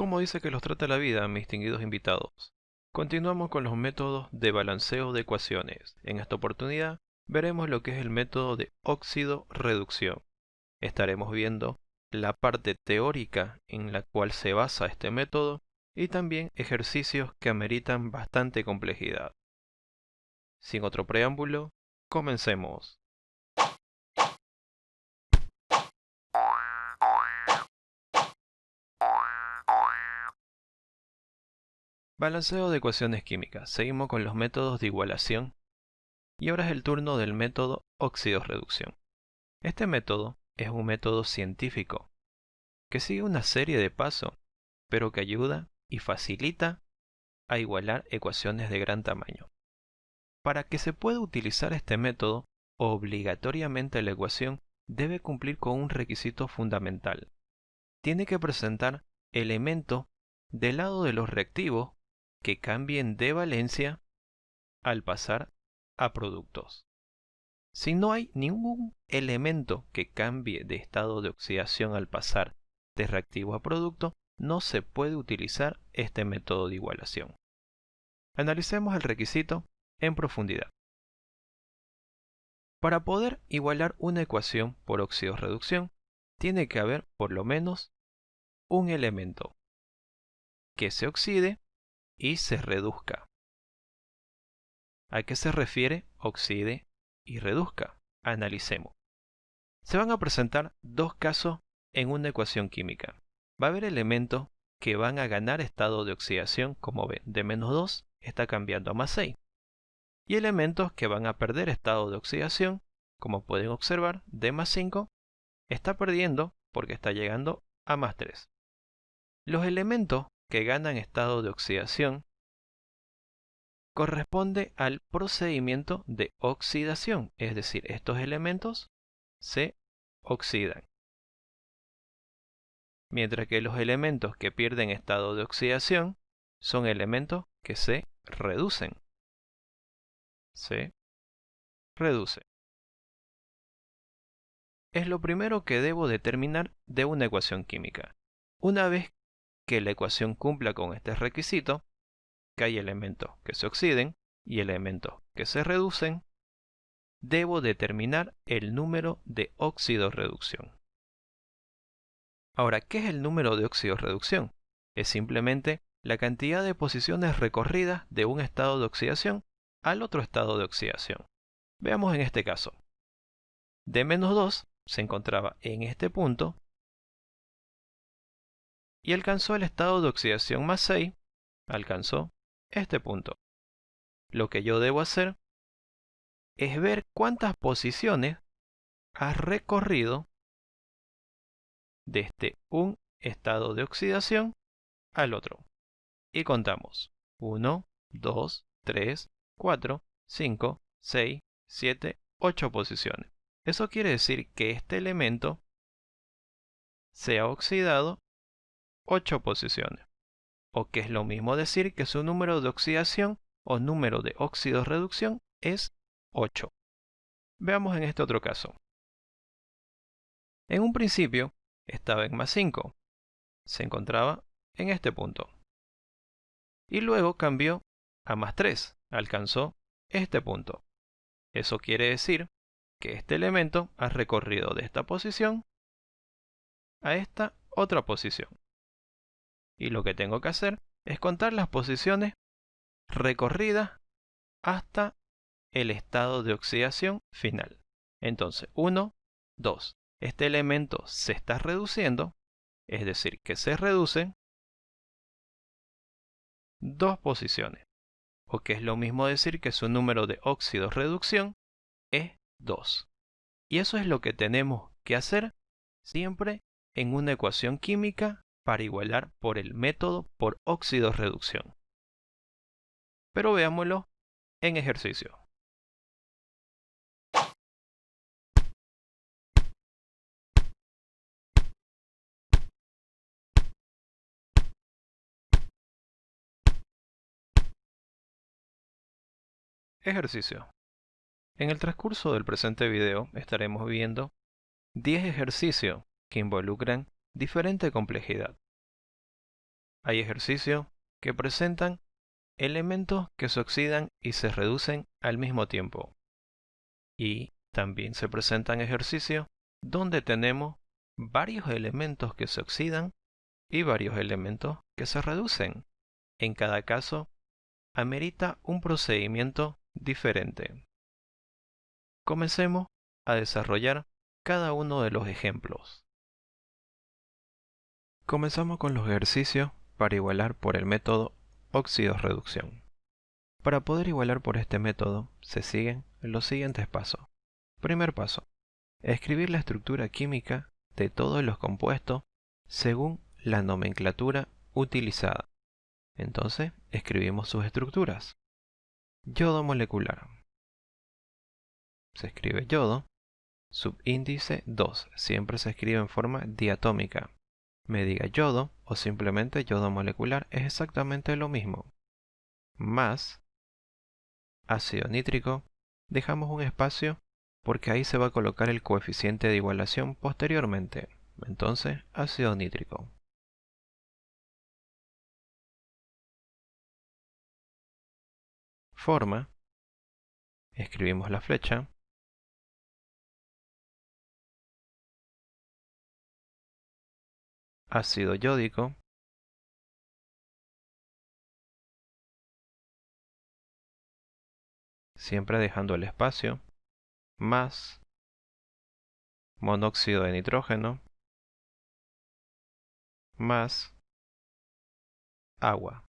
¿Cómo dice que los trata la vida, mis distinguidos invitados? Continuamos con los métodos de balanceo de ecuaciones. En esta oportunidad veremos lo que es el método de óxido-reducción. Estaremos viendo la parte teórica en la cual se basa este método y también ejercicios que ameritan bastante complejidad. Sin otro preámbulo, comencemos. Balanceo de ecuaciones químicas. Seguimos con los métodos de igualación y ahora es el turno del método óxido-reducción. Este método es un método científico que sigue una serie de pasos, pero que ayuda y facilita a igualar ecuaciones de gran tamaño. Para que se pueda utilizar este método, obligatoriamente la ecuación debe cumplir con un requisito fundamental. Tiene que presentar elementos del lado de los reactivos que cambien de valencia al pasar a productos. Si no hay ningún elemento que cambie de estado de oxidación al pasar de reactivo a producto, no se puede utilizar este método de igualación. Analicemos el requisito en profundidad. Para poder igualar una ecuación por óxido-reducción, tiene que haber por lo menos un elemento que se oxide y se reduzca. ¿A qué se refiere oxide y reduzca? Analicemos. Se van a presentar dos casos en una ecuación química. Va a haber elementos que van a ganar estado de oxidación, como ven, de -2 está cambiando a +6. Y elementos que van a perder estado de oxidación, como pueden observar, de +5 está perdiendo porque está llegando a +3. Los elementos que ganan estado de oxidación corresponde al procedimiento de oxidación, es decir, estos elementos se oxidan. Mientras que los elementos que pierden estado de oxidación son elementos que se reducen. Se reduce. Es lo primero que debo determinar de una ecuación química. Una vez que la ecuación cumpla con este requisito, que hay elementos que se oxiden y elementos que se reducen, debo determinar el número de óxido-reducción. Ahora, ¿qué es el número de óxido-reducción? Es simplemente la cantidad de posiciones recorridas de un estado de oxidación al otro estado de oxidación. Veamos en este caso. De -2 se encontraba en este punto y alcanzó el estado de oxidación +6, alcanzó este punto. Lo que yo debo hacer es ver cuántas posiciones ha recorrido desde un estado de oxidación al otro. Y contamos. 1, 2, 3, 4, 5, 6, 7, 8 posiciones. Eso quiere decir que este elemento se ha oxidado 8 posiciones. O que es lo mismo decir que su número de oxidación o número de óxido-reducción es 8. Veamos en este otro caso. En un principio estaba en +5. Se encontraba en este punto. Y luego cambió a +3. Alcanzó este punto. Eso quiere decir que este elemento ha recorrido de esta posición a esta otra posición. Y lo que tengo que hacer es contar las posiciones recorridas hasta el estado de oxidación final. Entonces, 1, 2. Este elemento se está reduciendo, es decir, que se reducen 2 posiciones. O que es lo mismo decir que su número de óxido-reducción es 2. Y eso es lo que tenemos que hacer siempre en una ecuación química para igualar por el método por óxido-reducción. Pero veámoslo en ejercicio. Ejercicio. En el transcurso del presente video estaremos viendo 10 ejercicios que involucran diferente complejidad. Hay ejercicios que presentan elementos que se oxidan y se reducen al mismo tiempo. Y también se presentan ejercicios donde tenemos varios elementos que se oxidan y varios elementos que se reducen. En cada caso, amerita un procedimiento diferente. Comencemos a desarrollar cada uno de los ejemplos. Comenzamos con los ejercicios para igualar por el método óxido-reducción. Para poder igualar por este método, se siguen los siguientes pasos. Primer paso: escribir la estructura química de todos los compuestos según la nomenclatura utilizada. Entonces, escribimos sus estructuras. Yodo molecular. Se escribe yodo. Subíndice 2. Siempre se escribe en forma diatómica. Me diga yodo o simplemente yodo molecular es exactamente lo mismo. Más ácido nítrico. Dejamos un espacio porque ahí se va a colocar el coeficiente de igualación posteriormente. Entonces, ácido nítrico. Forma. Escribimos la flecha. Ácido yódico. Siempre dejando el espacio. Más monóxido de nitrógeno. Más agua.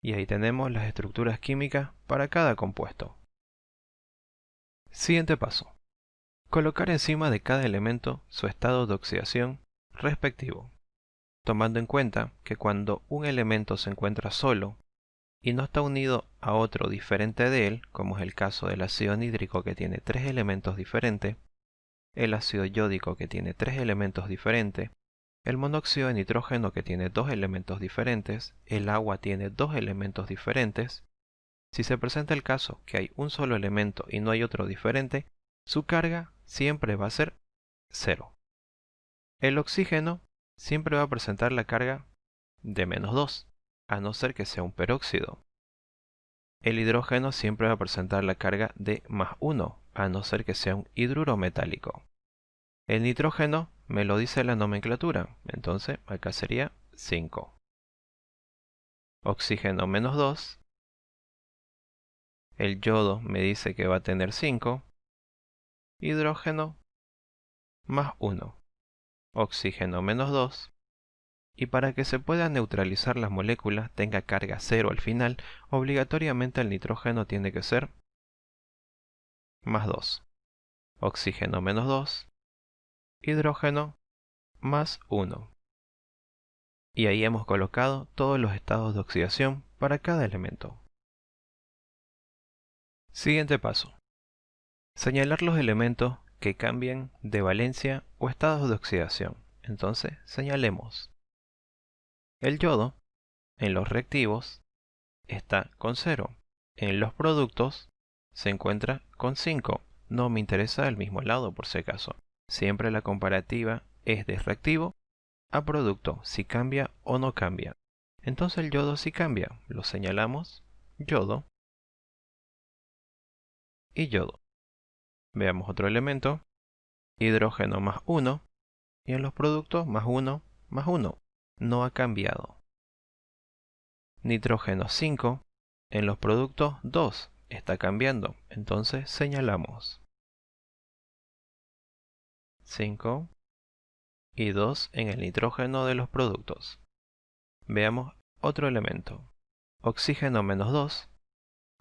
Y ahí tenemos las estructuras químicas para cada compuesto. Siguiente paso: colocar encima de cada elemento su estado de oxidación respectivo, tomando en cuenta que cuando un elemento se encuentra solo y no está unido a otro diferente de él, como es el caso del ácido nítrico que tiene 3 elementos diferentes, el ácido yódico que tiene 3 elementos diferentes, el monóxido de nitrógeno que tiene 2 elementos diferentes, el agua tiene 2 elementos diferentes. Si se presenta el caso que hay un solo elemento y no hay otro diferente, su carga siempre va a ser 0. El oxígeno siempre va a presentar la carga de -2, a no ser que sea un peróxido. El hidrógeno siempre va a presentar la carga de +1, a no ser que sea un hidruro metálico. El nitrógeno me lo dice la nomenclatura, entonces acá sería 5. Oxígeno -2. El yodo me dice que va a tener 5. Hidrógeno +1. Oxígeno -2. Y para que se pueda neutralizar las moléculas, tenga carga 0 al final, obligatoriamente el nitrógeno tiene que ser +2. Oxígeno -2. Hidrógeno +1. Y ahí hemos colocado todos los estados de oxidación para cada elemento. Siguiente paso: señalar los elementos que cambian de valencia o estados de oxidación. Entonces, señalemos. El yodo, en los reactivos, está con 0. En los productos, se encuentra con 5. No me interesa el mismo lado por si acaso. Siempre la comparativa es de reactivo a producto, si cambia o no cambia. Entonces el yodo sí cambia. Lo señalamos, yodo y yodo. Veamos otro elemento, hidrógeno +1, y en los productos +1, +1. No ha cambiado. Nitrógeno 5, en los productos 2, está cambiando. Entonces señalamos 5 y 2 en el nitrógeno de los productos. Veamos otro elemento, oxígeno -2,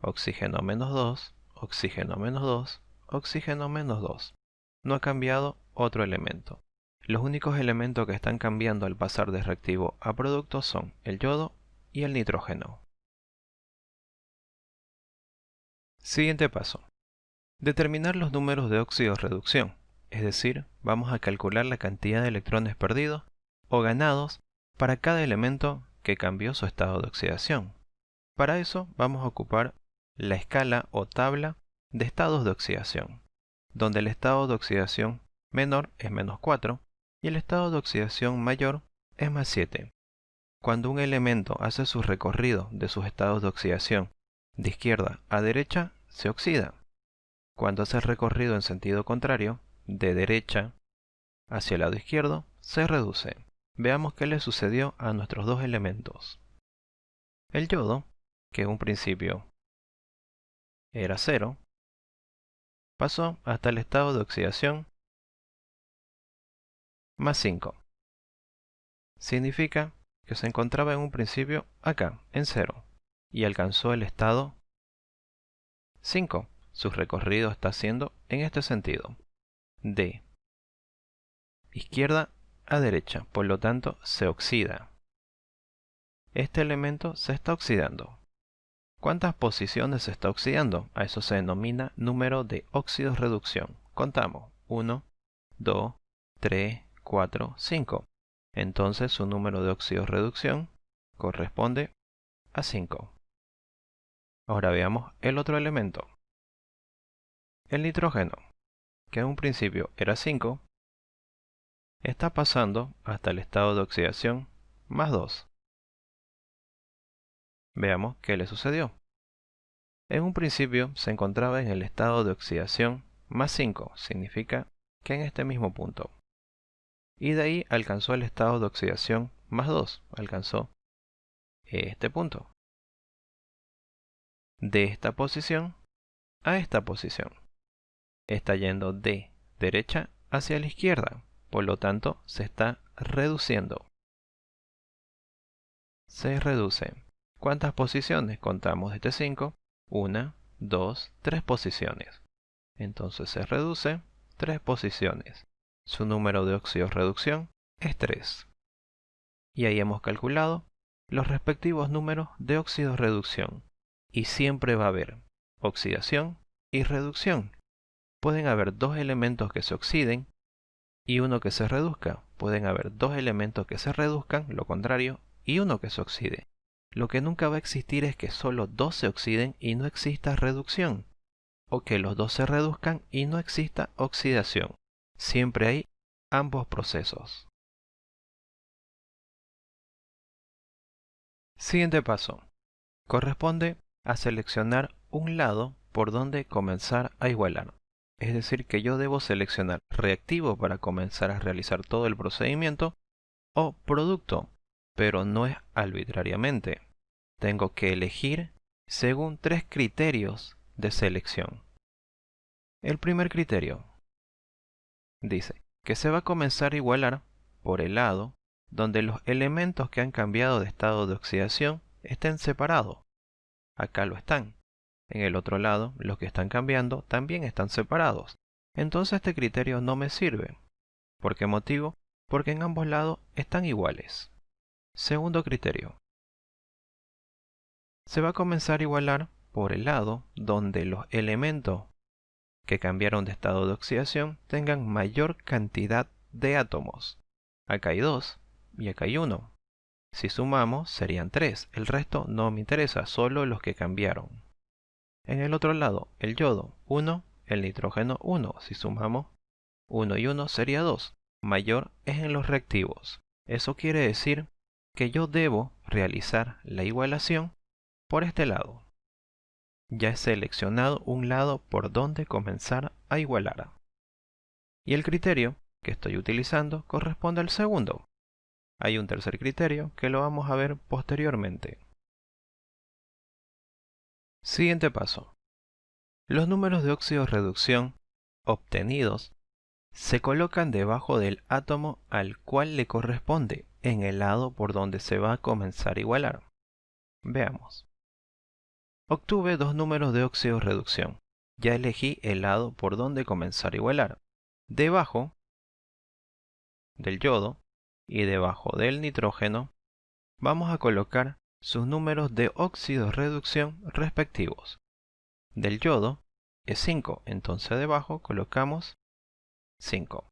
oxígeno -2, oxígeno -2, oxígeno -2. No ha cambiado otro elemento. Los únicos elementos que están cambiando al pasar de reactivo a producto son el yodo y el nitrógeno. Siguiente paso: determinar los números de óxido-reducción, es decir, vamos a calcular la cantidad de electrones perdidos o ganados para cada elemento que cambió su estado de oxidación. Para eso vamos a ocupar la escala o tabla de estados de oxidación, donde el estado de oxidación menor es -4, y el estado de oxidación mayor es más 7. Cuando un elemento hace su recorrido de sus estados de oxidación de izquierda a derecha, se oxida. Cuando hace el recorrido en sentido contrario, de derecha hacia el lado izquierdo, se reduce. Veamos qué le sucedió a nuestros dos elementos. El yodo, que en un principio era 0, pasó hasta el estado de oxidación más 5. Significa que se encontraba en un principio acá, en 0, y alcanzó el estado 5. Su recorrido está siendo en este sentido, de izquierda a derecha, por lo tanto se oxida. Este elemento se está oxidando. ¿Cuántas posiciones se está oxidando? A eso se denomina número de óxidos-reducción. Contamos: 1, 2, 3, 4, 5. Entonces su número de óxidos-reducción corresponde a 5. Ahora veamos el otro elemento. El nitrógeno, que en un principio era 5, está pasando hasta el estado de oxidación más 2. Veamos qué le sucedió. En un principio se encontraba en el estado de oxidación más 5, significa que en este mismo punto. Y de ahí alcanzó el estado de oxidación más 2, alcanzó este punto. De esta posición a esta posición. Está yendo de derecha hacia la izquierda, por lo tanto se está reduciendo. Se reduce. ¿Cuántas posiciones contamos desde 5? 1, 2, 3 posiciones. Entonces se reduce 3 posiciones. Su número de óxidos-reducción es 3. Y ahí hemos calculado los respectivos números de óxidos-reducción. Y siempre va a haber oxidación y reducción. Pueden haber dos elementos que se oxiden y uno que se reduzca. Pueden haber dos elementos que se reduzcan, lo contrario, y uno que se oxide. Lo que nunca va a existir es que solo dos se oxiden y no exista reducción, o que los dos se reduzcan y no exista oxidación. Siempre hay ambos procesos. Siguiente paso. Corresponde a seleccionar un lado por donde comenzar a igualar. Es decir, que yo debo seleccionar reactivo para comenzar a realizar todo el procedimiento o producto, pero no es arbitrariamente. Tengo que elegir según 3 criterios de selección. El primer criterio dice que se va a comenzar a igualar por el lado donde los elementos que han cambiado de estado de oxidación estén separados. Acá lo están. En el otro lado, los que están cambiando también están separados. Entonces este criterio no me sirve. ¿Por qué motivo? Porque en ambos lados están iguales. Segundo criterio. Se va a comenzar a igualar por el lado donde los elementos que cambiaron de estado de oxidación tengan mayor cantidad de átomos. Acá hay 2 y acá hay 1. Si sumamos serían 3. El resto no me interesa, solo los que cambiaron. En el otro lado, el yodo 1, el nitrógeno 1. Si sumamos 1 y 1 sería 2. Mayor es en los reactivos. Eso quiere decir que yo debo realizar la igualación por este lado. Ya he seleccionado un lado por donde comenzar a igualar. Y el criterio que estoy utilizando corresponde al segundo. Hay un tercer criterio que lo vamos a ver posteriormente. Siguiente paso. Los números de óxido-reducción obtenidos se colocan debajo del átomo al cual le corresponde en el lado por donde se va a comenzar a igualar. Veamos. Obtuve dos números de óxido-reducción. Ya elegí el lado por donde comenzar a igualar. Debajo del yodo y debajo del nitrógeno vamos a colocar sus números de óxido-reducción respectivos. Del yodo es 5, entonces debajo colocamos 5.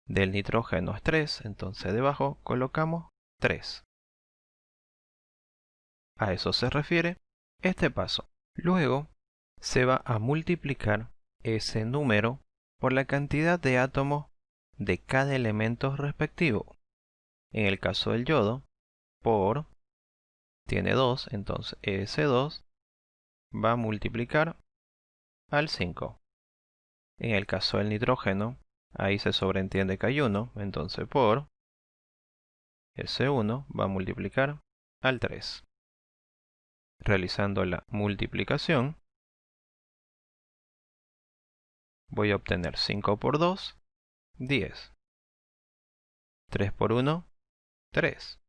Del nitrógeno es 3, entonces debajo colocamos 3. A eso se refiere este paso. Luego se va a multiplicar ese número por la cantidad de átomos de cada elemento respectivo. En el caso del yodo, por tiene 2, entonces ese 2 va a multiplicar al 5. En el caso del nitrógeno, ahí se sobreentiende que hay 1, entonces por ese 1 va a multiplicar al 3. Realizando la multiplicación, voy a obtener 5 por 2, 10. 3 por 1, 3.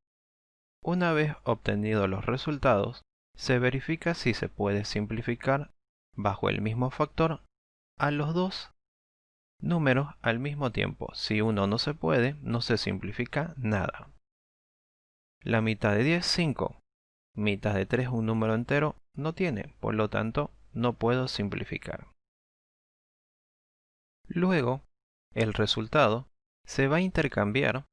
Una vez obtenidos los resultados, se verifica si se puede simplificar bajo el mismo factor a los dos números al mismo tiempo. Si uno no se puede, no se simplifica nada. La mitad de 10, 5. Mitad de 3, un número entero, no tiene, por lo tanto, no puedo simplificar. Luego, el resultado se va a intercambiar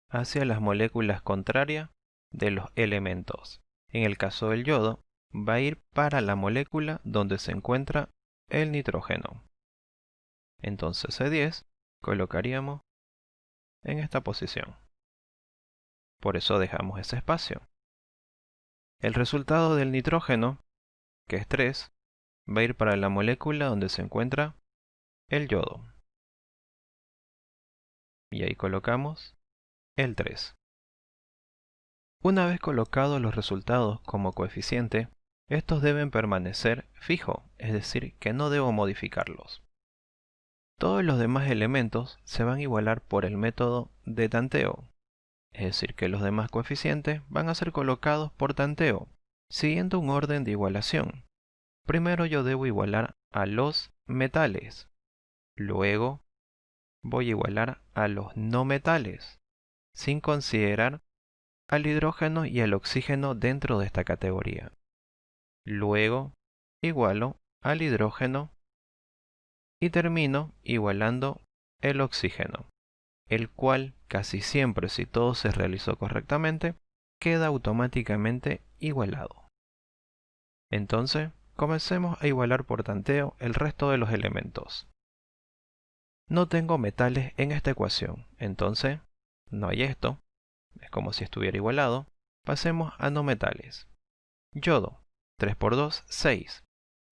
hacia las moléculas contrarias de los elementos. En el caso del yodo, va a ir para la molécula donde se encuentra el nitrógeno. Entonces C10 colocaríamos en esta posición. Por eso dejamos ese espacio. El resultado del nitrógeno, que es 3, va a ir para la molécula donde se encuentra el yodo. Y ahí colocamos el 3. Una vez colocados los resultados como coeficiente, estos deben permanecer fijos, es decir, que no debo modificarlos. Todos los demás elementos se van a igualar por el método de tanteo, es decir, que los demás coeficientes van a ser colocados por tanteo, siguiendo un orden de igualación. Primero yo debo igualar a los metales, luego voy a igualar a los no metales, sin considerar al hidrógeno y al oxígeno dentro de esta categoría. Luego igualo al hidrógeno y termino igualando el oxígeno, el cual casi siempre, si todo se realizó correctamente, queda automáticamente igualado. Entonces, comencemos a igualar por tanteo el resto de los elementos. No tengo metales en esta ecuación, entonces no hay esto, es como si estuviera igualado. Pasemos a no metales. Yodo, 3 por 2, 6.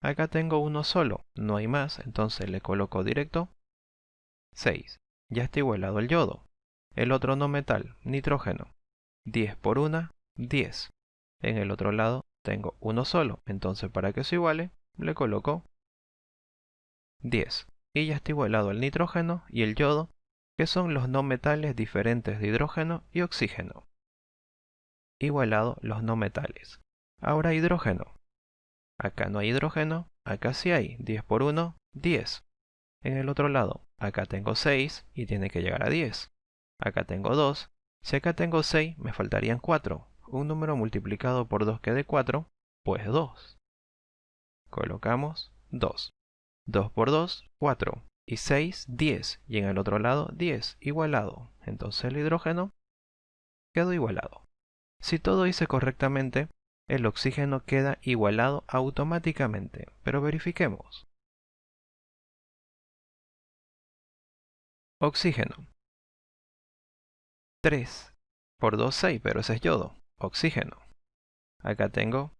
Acá tengo uno solo, no hay más, entonces le coloco directo 6. Ya está igualado el yodo. El otro no metal, nitrógeno, 10 por 1, 10. En el otro lado tengo uno solo, entonces para que se iguale, le coloco 10. Y ya está igualado el nitrógeno y el yodo, que son los no metales diferentes de hidrógeno y oxígeno. Igualado los no metales. Ahora hidrógeno. Acá no hay hidrógeno, acá sí hay. 10 por 1, 10. En el otro lado, acá tengo 6 y tiene que llegar a 10. Acá tengo 2. Si acá tengo 6, me faltarían 4. Un número multiplicado por 2 que dé 4, pues 2. Colocamos 2. 2 por 2, 4. Y 6, 10. Y en el otro lado, 10. Igualado. Entonces el hidrógeno quedó igualado. Si todo hice correctamente, el oxígeno queda igualado automáticamente. Pero verifiquemos. Oxígeno. 3 por 2, 6, pero ese es yodo. Oxígeno. Acá tengo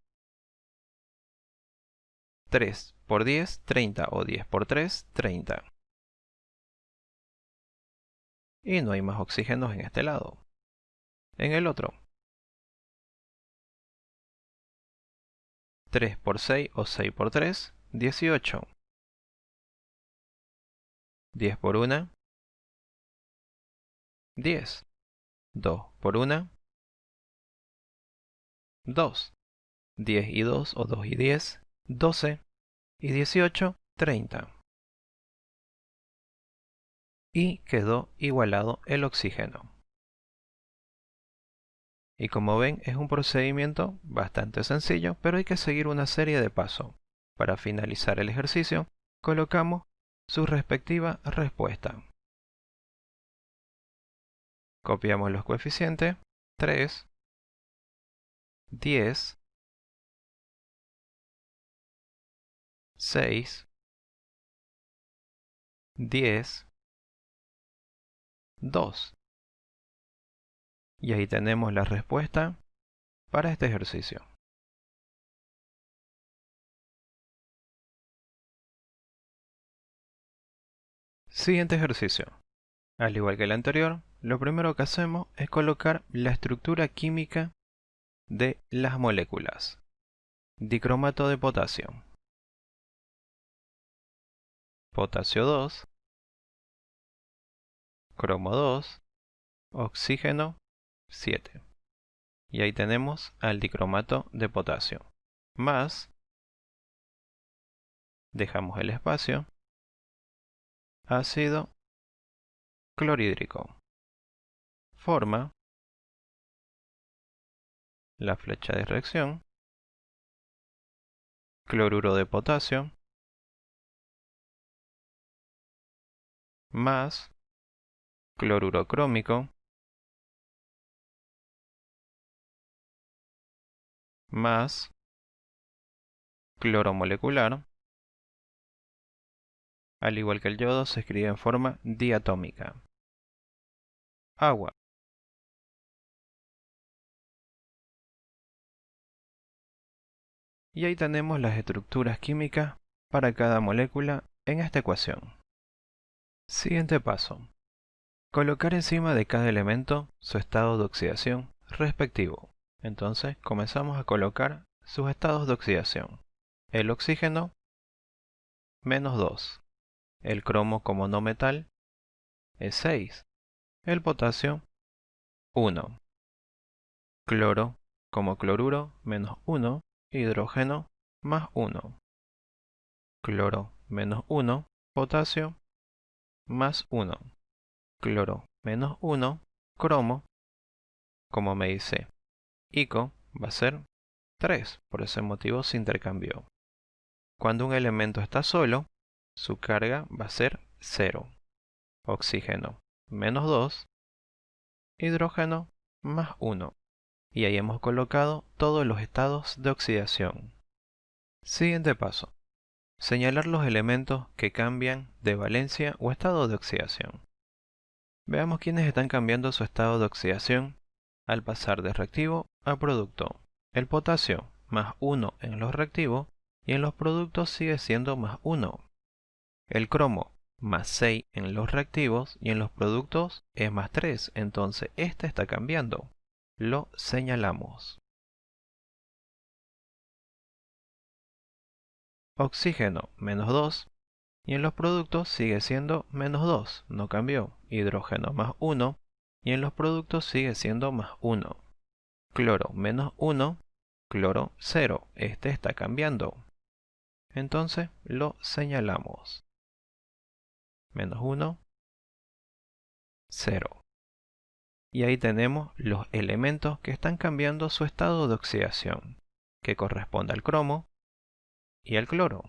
3 por 10, 30, o 10 por 3, 30. Y no hay más oxígenos en este lado. En el otro, 3 por 6 o 6 por 3, 18. 10 por 1, 10. 2 por 1, 2. 10 y 2 o 2 y 10, 12. Y 18, 30. Y quedó igualado el oxígeno. Y como ven, es un procedimiento bastante sencillo, pero hay que seguir una serie de pasos. Para finalizar el ejercicio, colocamos su respectiva respuesta. Copiamos los coeficientes, 3, 10, 6, 10, 2. Y ahí tenemos la respuesta para este ejercicio. Siguiente ejercicio. Al igual que el anterior, lo primero que hacemos es colocar la estructura química de las moléculas. Dicromato de potasio. Potasio 2, cromo 2, oxígeno 7. Y ahí tenemos al dicromato de potasio. Más, dejamos el espacio, ácido clorhídrico. Forma la flecha de reacción, cloruro de potasio, más cloruro crómico, más cloro molecular. Al igual que el yodo, se escribe en forma diatómica. Agua. Y ahí tenemos las estructuras químicas para cada molécula en esta ecuación. Siguiente paso. Colocar encima de cada elemento su estado de oxidación respectivo. Entonces comenzamos a colocar sus estados de oxidación. El oxígeno, -2. El cromo como no metal es 6. El potasio, 1. Cloro como cloruro, -1. Hidrógeno, +1. Cloro, -1. Potasio, +1. Cloro, -1. Cromo, como me dice ICO, va a ser 3. Por ese motivo se intercambió. Cuando un elemento está solo, su carga va a ser 0. Oxígeno, -2. Hidrógeno, +1. Y ahí hemos colocado todos los estados de oxidación. Siguiente paso. Señalar los elementos que cambian de valencia o estado de oxidación. Veamos quiénes están cambiando su estado de oxidación al pasar de reactivo a producto. El potasio, +1 en los reactivos, y en los productos sigue siendo +1. El cromo, +6 en los reactivos, y en los productos es +3, entonces este está cambiando. Lo señalamos. Oxígeno, -2, y en los productos sigue siendo -2, no cambió. Hidrógeno, +1, y en los productos sigue siendo +1. Cloro, -1, cloro 0, este está cambiando. Entonces lo señalamos. -1, 0. Y ahí tenemos los elementos que están cambiando su estado de oxidación, que corresponde al cromo y al cloro.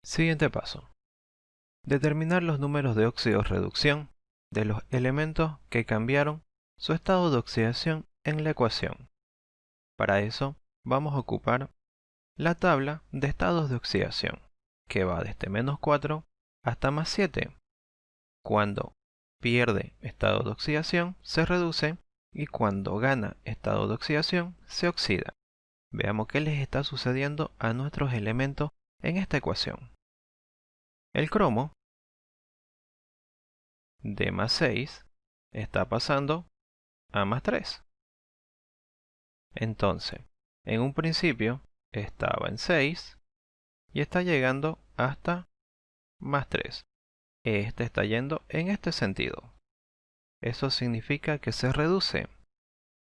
Siguiente paso. Determinar los números de óxido-reducción de los elementos que cambiaron su estado de oxidación en la ecuación. Para eso vamos a ocupar la tabla de estados de oxidación, que va desde -4 hasta +7. Cuando pierde estado de oxidación, se reduce, y cuando gana estado de oxidación, se oxida. Veamos qué les está sucediendo a nuestros elementos en esta ecuación. El cromo, de +6, está pasando a +3. Entonces, en un principio estaba en 6 y está llegando hasta +3. Este está yendo en este sentido. Eso significa que se reduce.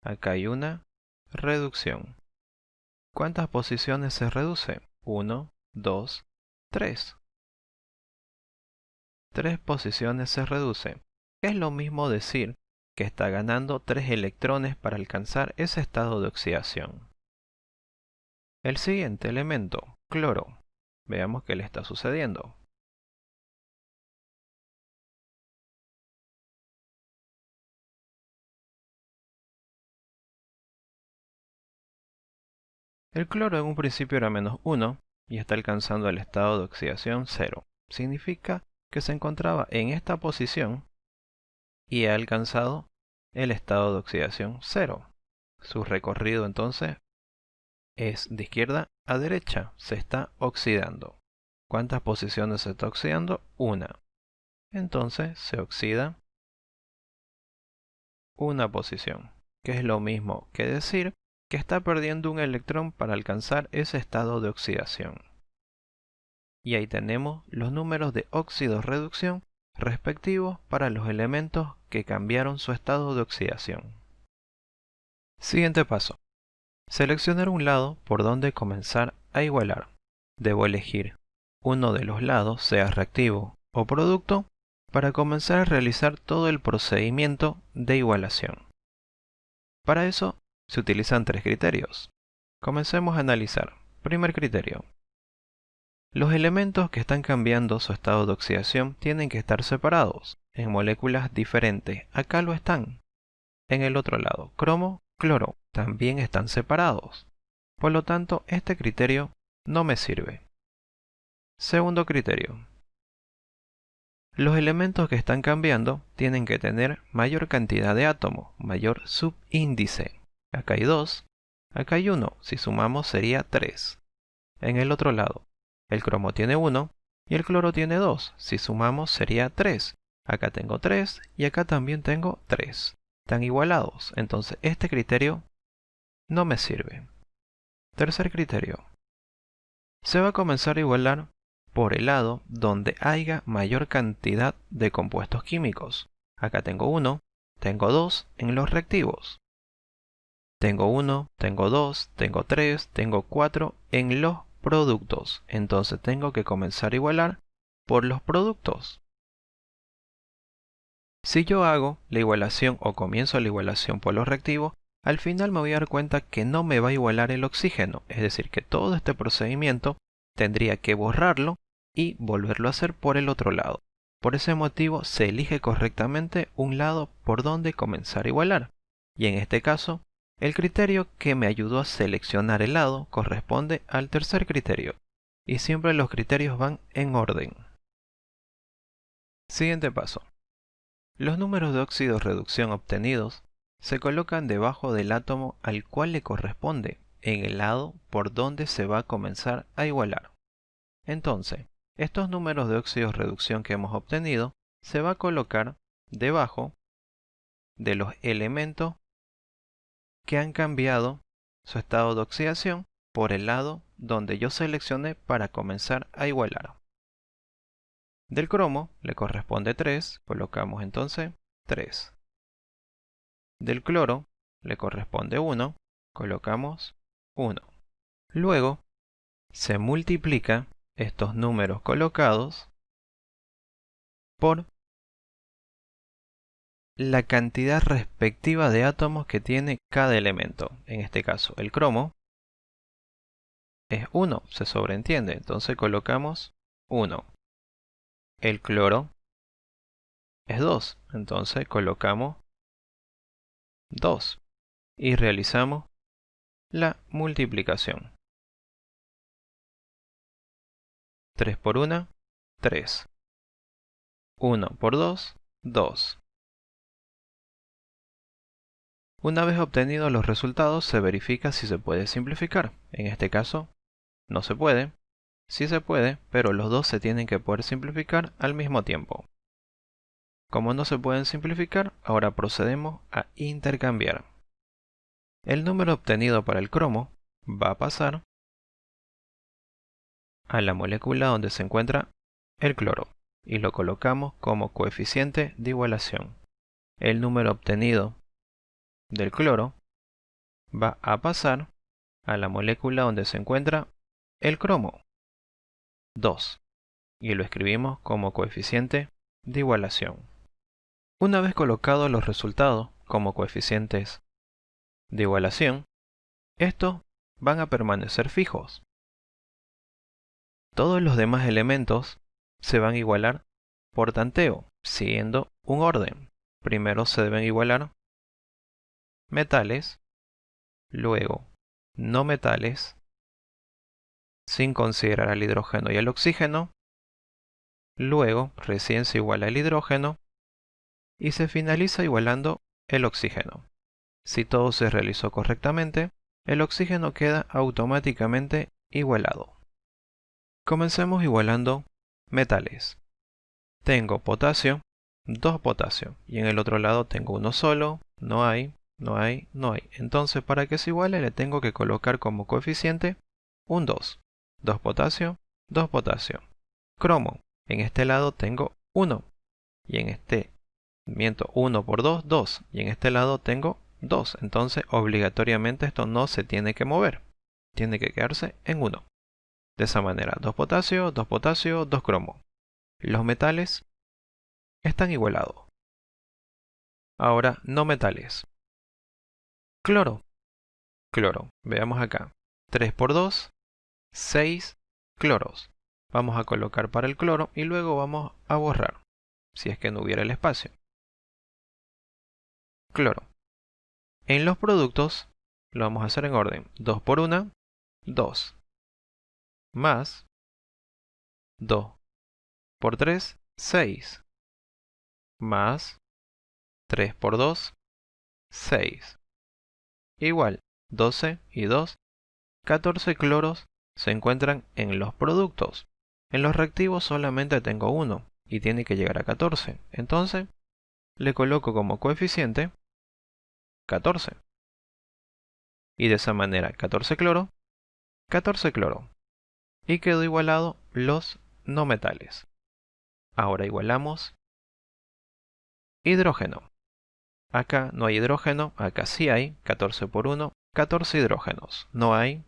Acá hay una reducción. ¿Cuántas posiciones se reduce? 1, 2, 3. 3 posiciones se reduce. Es lo mismo decir que está ganando 3 electrones para alcanzar ese estado de oxidación. El siguiente elemento, cloro. Veamos qué le está sucediendo. El cloro en un principio era -1 y está alcanzando el estado de oxidación 0. Significa que se encontraba en esta posición y he alcanzado el estado de oxidación 0. Su recorrido entonces es de izquierda a derecha, se está oxidando. ¿Cuántas posiciones se está oxidando? Una. Entonces se oxida una posición, que es lo mismo que decir que está perdiendo un electrón para alcanzar ese estado de oxidación. Y ahí tenemos los números de óxido-reducción respectivos para los elementos que cambiaron su estado de oxidación. Siguiente paso. Seleccionar un lado por donde comenzar a igualar. Debo elegir uno de los lados, sea reactivo o producto, para comenzar a realizar todo el procedimiento de igualación. Para eso se utilizan tres criterios. Comencemos a analizar. Primer criterio. Los elementos que están cambiando su estado de oxidación tienen que estar separados, en moléculas diferentes. Acá lo están. En el otro lado, cromo, cloro, también están separados. Por lo tanto, este criterio no me sirve. Segundo criterio. Los elementos que están cambiando tienen que tener mayor cantidad de átomos, mayor subíndice. Acá hay 2, acá hay 1, si sumamos sería 3. En el otro lado, el cromo tiene 1 y el cloro tiene 2, si sumamos sería 3. Acá tengo 3 y acá también tengo 3. Están igualados, entonces este criterio no me sirve. Tercer criterio. Se va a comenzar a igualar por el lado donde haya mayor cantidad de compuestos químicos. Acá tengo 1, tengo 2 en los reactivos. Tengo 1, tengo 2, tengo 3, tengo 4 en los productos. Entonces tengo que comenzar a igualar por los productos. Si yo hago la igualación o comienzo la igualación por los reactivos, al final me voy a dar cuenta que no me va a igualar el oxígeno. Es decir, que todo este procedimiento tendría que borrarlo y volverlo a hacer por el otro lado. Por ese motivo se elige correctamente un lado por donde comenzar a igualar. Y en este caso, el criterio que me ayudó a seleccionar el lado corresponde al tercer criterio. Y siempre los criterios van en orden. Siguiente paso. Los números de óxido-reducción obtenidos se colocan debajo del átomo al cual le corresponde, en el lado por donde se va a comenzar a igualar. Entonces, estos números de óxido-reducción que hemos obtenido se va a colocar debajo de los elementos que han cambiado su estado de oxidación por el lado donde yo seleccioné para comenzar a igualar. Del cromo le corresponde 3, colocamos entonces 3. Del cloro le corresponde 1, colocamos 1. Luego se multiplica estos números colocados por la cantidad respectiva de átomos que tiene cada elemento. En este caso, el cromo es 1, se sobreentiende, entonces colocamos 1. El cloro es 2, entonces colocamos 2. Y realizamos la multiplicación. 3 por 1, 3. 1 por 2, 2. Una vez obtenidos los resultados, se verifica si se puede simplificar. En este caso, no se puede. Sí se puede, pero los dos se tienen que poder simplificar al mismo tiempo. Como no se pueden simplificar, ahora procedemos a intercambiar. El número obtenido para el cromo va a pasar a la molécula donde se encuentra el cloro y lo colocamos como coeficiente de igualación. El número obtenido del cloro va a pasar a la molécula donde se encuentra el cromo, 2, y lo escribimos como coeficiente de igualación. Una vez colocados los resultados como coeficientes de igualación, estos van a permanecer fijos. Todos los demás elementos se van a igualar por tanteo, siguiendo un orden. Primero se deben igualar metales, luego no metales, sin considerar al hidrógeno y al oxígeno, luego recién se iguala el hidrógeno, y se finaliza igualando el oxígeno. Si todo se realizó correctamente, el oxígeno queda automáticamente igualado. Comencemos igualando metales. Tengo potasio, 2 potasio, y en el otro lado tengo uno solo, no hay. Entonces, para que se iguale, le tengo que colocar como coeficiente un 2. 2 potasio, 2 potasio. Cromo, en este lado tengo 1, y en este, 1 por 2, 2, y en este lado tengo 2. Entonces, obligatoriamente esto no se tiene que mover, tiene que quedarse en 1. De esa manera, 2 potasio, 2 potasio, 2 cromo. Los metales están igualados. Ahora, no metales. Cloro. Cloro. Veamos acá. 3 por 2, 6 cloros. Vamos a colocar para el cloro y luego vamos a borrar, si es que no hubiera el espacio. Cloro. En los productos, lo vamos a hacer en orden. 2 por 1, 2. Más 2 por 3, 6. Más 3 por 2, 6. Igual, 12 y 2, 14 cloros se encuentran en los productos. En los reactivos solamente tengo 1 y tiene que llegar a 14. Entonces, le coloco como coeficiente 14. Y de esa manera 14 cloro, 14 cloro. Y quedó igualado los no metales. Ahora igualamos hidrógeno. Acá no hay hidrógeno, acá sí hay, 14 por 1, 14 hidrógenos. No hay.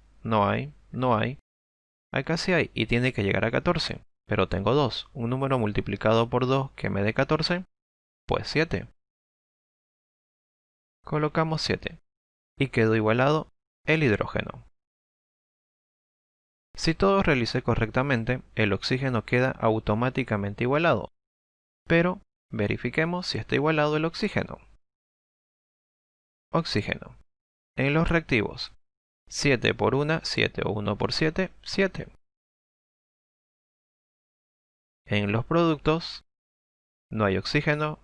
Acá sí hay y tiene que llegar a 14, pero tengo 2. Un número multiplicado por 2 que me dé 14, pues 7. Colocamos 7 y quedó igualado el hidrógeno. Si todo realicé correctamente, el oxígeno queda automáticamente igualado, pero verifiquemos si está igualado el oxígeno. Oxígeno. En los reactivos, 7 por 1, 7 o 1 por 7, 7. En los productos, no hay oxígeno,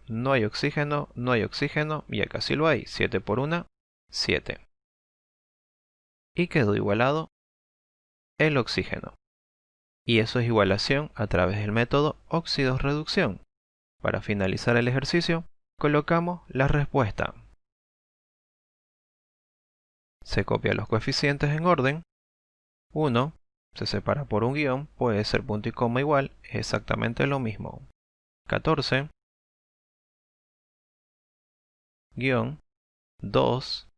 y acá sí lo hay, 7 por 1, 7. Y quedó igualado el oxígeno. Y eso es igualación a través del método óxido-reducción. Para finalizar el ejercicio, colocamos la respuesta. Se copia los coeficientes en orden. 1 se separa por un guión, puede ser punto y coma igual, es exactamente lo mismo. 14, guión, 2,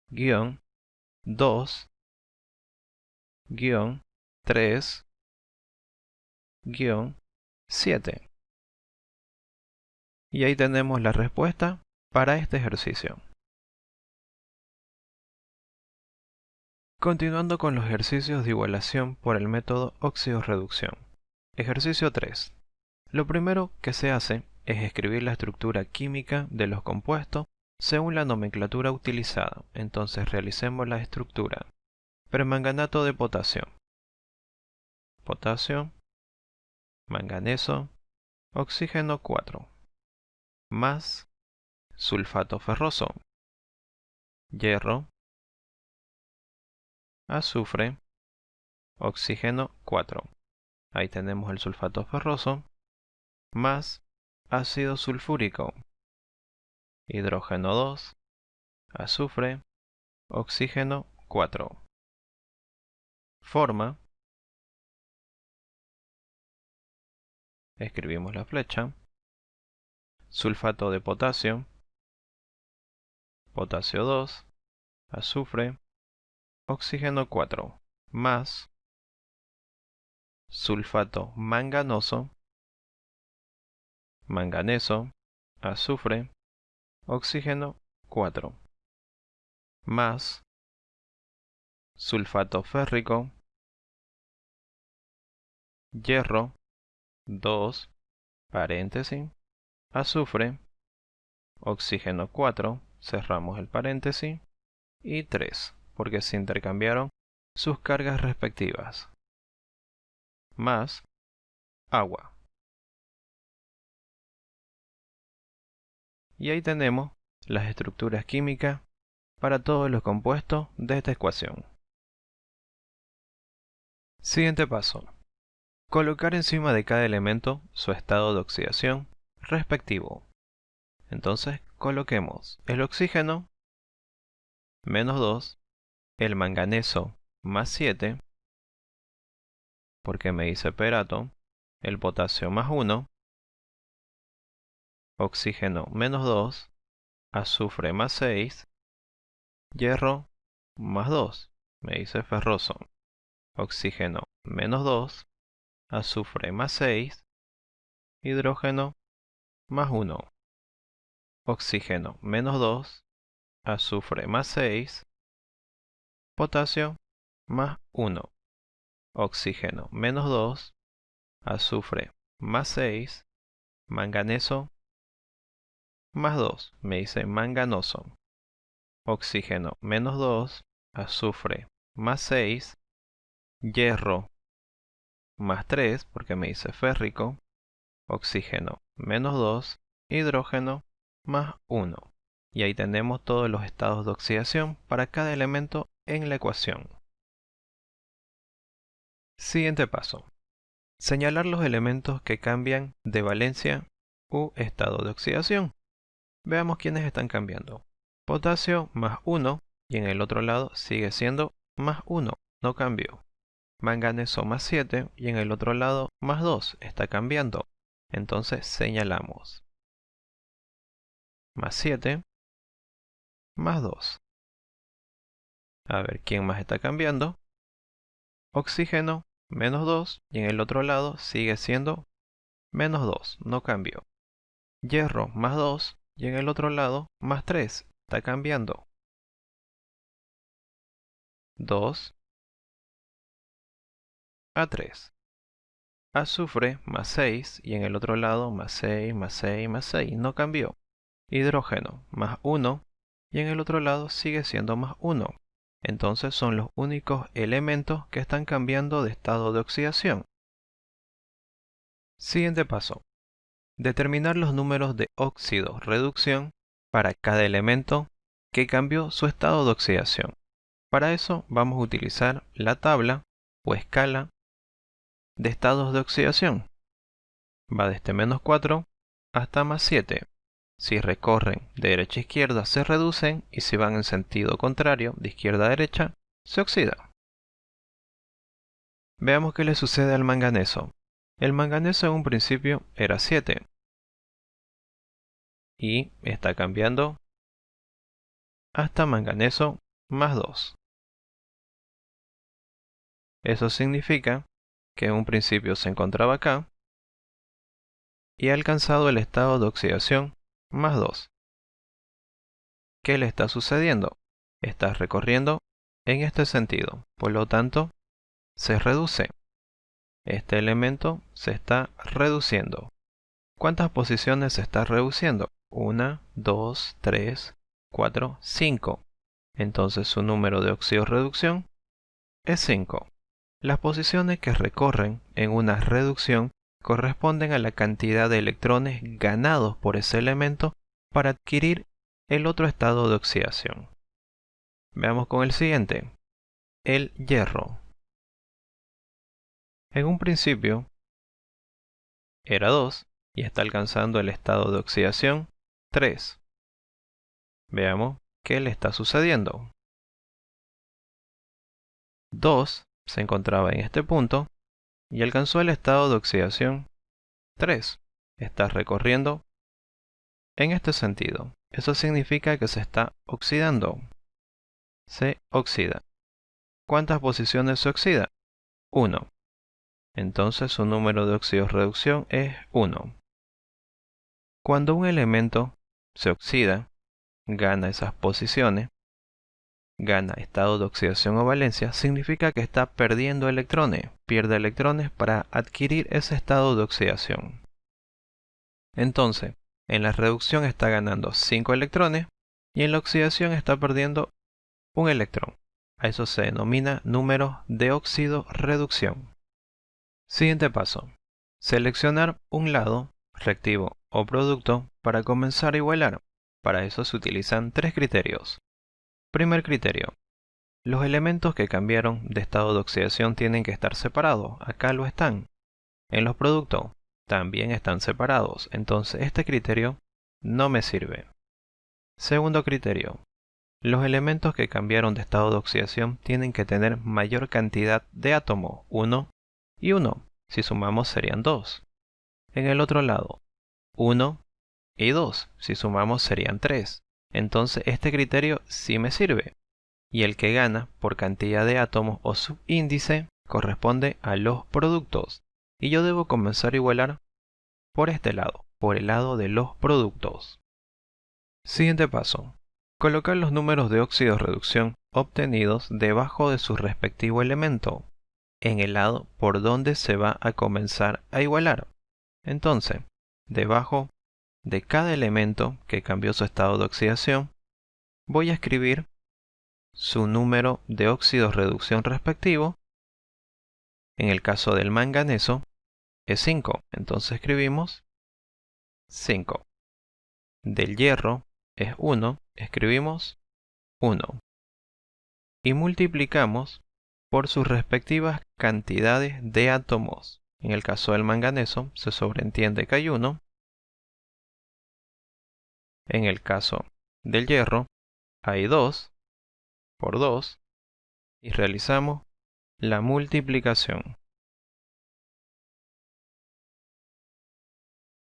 guión, 2, guión, 3, guión, 7. Y ahí tenemos la respuesta para este ejercicio. Continuando con los ejercicios de igualación por el método óxido-reducción. Ejercicio 3. Lo primero que se hace es escribir la estructura química de los compuestos según la nomenclatura utilizada. Entonces realicemos la estructura. Permanganato de potasio. Potasio, manganeso, oxígeno 4. Más sulfato ferroso, hierro, azufre, oxígeno 4. Ahí tenemos el sulfato ferroso, más ácido sulfúrico, hidrógeno 2, azufre, oxígeno 4. Forma, escribimos la flecha, sulfato de potasio, potasio 2, azufre, oxígeno 4, más sulfato manganoso, manganeso, azufre, oxígeno 4, más sulfato férrico, hierro 2, paréntesis, azufre, oxígeno 4, cerramos el paréntesis, y 3, porque se intercambiaron sus cargas respectivas, más agua. Y ahí tenemos las estructuras químicas para todos los compuestos de esta ecuación. Siguiente paso. Colocar encima de cada elemento su estado de oxidación respectivo. Entonces coloquemos el oxígeno -2, el manganeso +7, porque me dice perato, el potasio +1, oxígeno -2, azufre +6, hierro +2, me dice ferroso, oxígeno -2, azufre +6, hidrógeno +1, oxígeno -2, azufre +6, potasio +1, oxígeno -2, azufre +6, manganeso +2, me dice manganoso, oxígeno -2, azufre +6, hierro +3, porque me dice férrico, oxígeno -2, hidrógeno +1. Y ahí tenemos todos los estados de oxidación para cada elemento en la ecuación. Siguiente paso. Señalar los elementos que cambian de valencia u estado de oxidación. Veamos quiénes están cambiando. Potasio +1 y en el otro lado sigue siendo +1, no cambió. Manganeso +7 y en el otro lado +2, está cambiando. Entonces señalamos +7, +2. A ver quién más está cambiando. Oxígeno -2 y en el otro lado sigue siendo -2, no cambió. Hierro +2 y en el otro lado +3, está cambiando. 2 a 3. Azufre +6 y en el otro lado +6, +6, +6, no cambió. Hidrógeno +1 y en el otro lado sigue siendo +1. Entonces son los únicos elementos que están cambiando de estado de oxidación. Siguiente paso. Determinar los números de óxido-reducción para cada elemento que cambió su estado de oxidación. Para eso vamos a utilizar la tabla o escala de estados de oxidación. Va desde -4 hasta +7. Si recorren de derecha a izquierda se reducen y si van en sentido contrario, de izquierda a derecha, se oxida. Veamos qué le sucede al manganeso. El manganeso en un principio era 7 y está cambiando hasta manganeso +2. Eso significa que en un principio se encontraba acá y ha alcanzado el estado de oxidación +2. ¿Qué le está sucediendo? Está recorriendo en este sentido, por lo tanto, se reduce. Este elemento se está reduciendo. ¿Cuántas posiciones se está reduciendo? 1, 2, 3, 4, 5. Entonces su número de oxidorreducción es 5. Las posiciones que recorren en una reducción corresponden a la cantidad de electrones ganados por ese elemento para adquirir el otro estado de oxidación. Veamos con el siguiente, el hierro. En un principio era 2 y está alcanzando el estado de oxidación 3. Veamos qué le está sucediendo. 2 se encontraba en este punto y alcanzó el estado de oxidación 3. Está recorriendo en este sentido. Eso significa que se está oxidando. Se oxida. ¿Cuántas posiciones se oxida? 1. Entonces su número de oxidorreducción es 1. Cuando un elemento se oxida, gana esas posiciones, gana estado de oxidación o valencia, significa que está perdiendo electrones, pierde electrones para adquirir ese estado de oxidación. Entonces, en la reducción está ganando 5 electrones y en la oxidación está perdiendo un electrón. A eso se denomina número de oxidorreducción. Siguiente paso. Seleccionar un lado, reactivo o producto para comenzar a igualar. Para eso se utilizan tres criterios. Primer criterio. Los elementos que cambiaron de estado de oxidación tienen que estar separados. Acá lo están. En los productos también están separados. Entonces este criterio no me sirve. Segundo criterio. Los elementos que cambiaron de estado de oxidación tienen que tener mayor cantidad de átomos, 1 y 1. Si sumamos serían 2. En el otro lado, 1 y 2. Si sumamos serían 3. Entonces este criterio sí me sirve. Y el que gana por cantidad de átomos o subíndice corresponde a los productos. Y yo debo comenzar a igualar por este lado, por el lado de los productos. Siguiente paso. Colocar los números de óxidos de reducción obtenidos debajo de su respectivo elemento, en el lado por donde se va a comenzar a igualar. Entonces, debajo de cada elemento que cambió su estado de oxidación, voy a escribir su número de óxidos de reducción respectivo. En el caso del manganeso es 5, entonces escribimos 5. Del hierro es 1, escribimos 1. Y multiplicamos por sus respectivas cantidades de átomos. En el caso del manganeso se sobreentiende que hay 1. En el caso del hierro hay 2 por 2 y realizamos la multiplicación.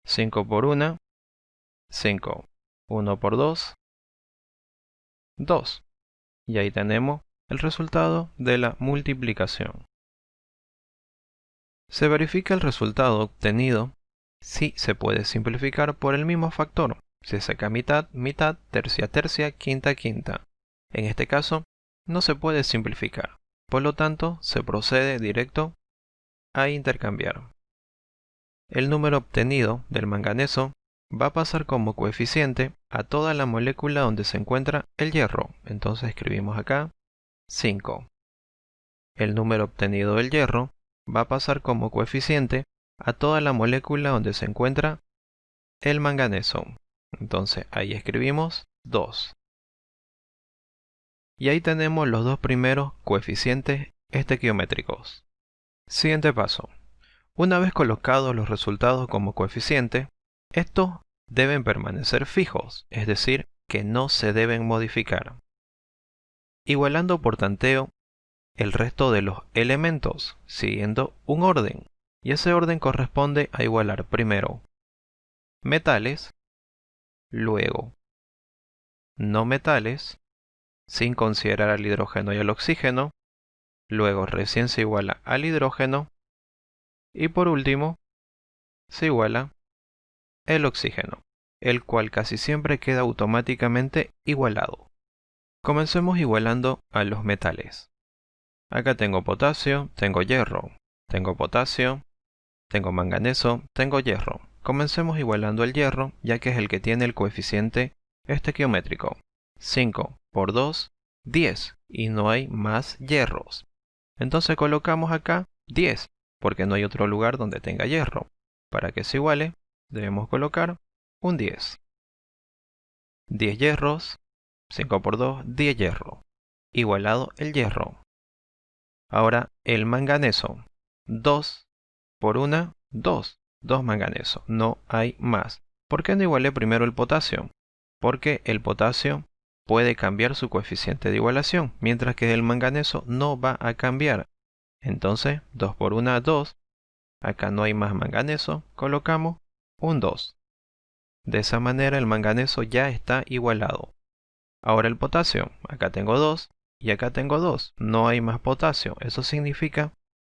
5 por 1, 5. 1 por 2, 2. Y ahí tenemos el resultado de la multiplicación. Se verifica el resultado obtenido si se puede simplificar por el mismo factor. Se saca mitad, mitad, tercia, tercia, quinta, quinta. En este caso, no se puede simplificar. Por lo tanto, se procede directo a intercambiar. El número obtenido del manganeso va a pasar como coeficiente a toda la molécula donde se encuentra el hierro. Entonces escribimos acá 5. El número obtenido del hierro va a pasar como coeficiente a toda la molécula donde se encuentra el manganeso. Entonces ahí escribimos 2. Y ahí tenemos los dos primeros coeficientes estequiométricos. Siguiente paso. Una vez colocados los resultados como coeficiente, estos deben permanecer fijos, es decir, que no se deben modificar. Igualando por tanteo el resto de los elementos, siguiendo un orden, y ese orden corresponde a igualar primero metales, luego no metales, sin considerar al hidrógeno y al oxígeno, luego recién se iguala al hidrógeno, y por último se iguala el oxígeno, el cual casi siempre queda automáticamente igualado. Comencemos igualando a los metales. Acá tengo potasio, tengo hierro, tengo potasio, tengo manganeso, tengo hierro. Comencemos igualando el hierro, ya que es el que tiene el coeficiente estequiométrico. 5 por 2, 10, y no hay más hierros. Entonces colocamos acá 10, porque no hay otro lugar donde tenga hierro. Para que se iguale, debemos colocar un 10. 10 hierros, 5 por 2, 10 hierro. Igualado el hierro. Ahora el manganeso. 2 por 1, 2. 2 manganeso. No hay más. ¿Por qué no igualé primero el potasio? Porque el potasio puede cambiar su coeficiente de igualación, mientras que el manganeso no va a cambiar. Entonces, 2 por 1, 2. Acá no hay más manganeso. Colocamos un 2. De esa manera el manganeso ya está igualado. Ahora el potasio. Acá tengo 2 y acá tengo 2. No hay más potasio. Eso significa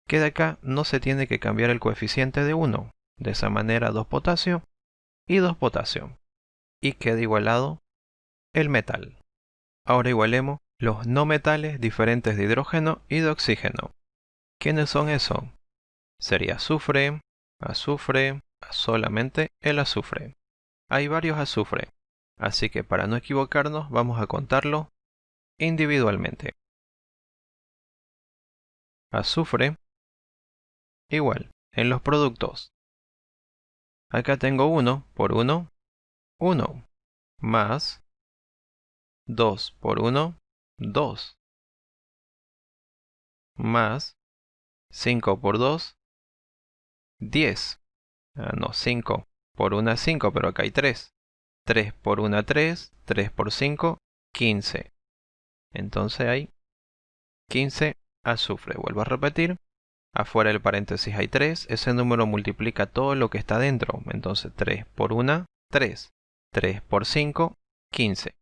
que de acá no se tiene que cambiar el coeficiente de 1. De esa manera 2 potasio y 2 potasio. Y queda igualado el metal. Ahora igualemos los no metales diferentes de hidrógeno y de oxígeno. ¿Quiénes son esos? Sería azufre, azufre, solamente el azufre. Hay varios azufre, así que para no equivocarnos vamos a contarlo individualmente. Azufre igual en los productos. Acá tengo 1 por 1, 1. más 2 por 1, 2, más 5 por 2, 10. No, 5 por 1, 5, pero acá hay 3. 3 por 1, 3, 3 por 5, 15. Entonces hay 15 azufre. Vuelvo a repetir. Afuera del paréntesis hay 3. Ese número multiplica todo lo que está dentro. Entonces 3 por 1, 3. 3 por 5, 15.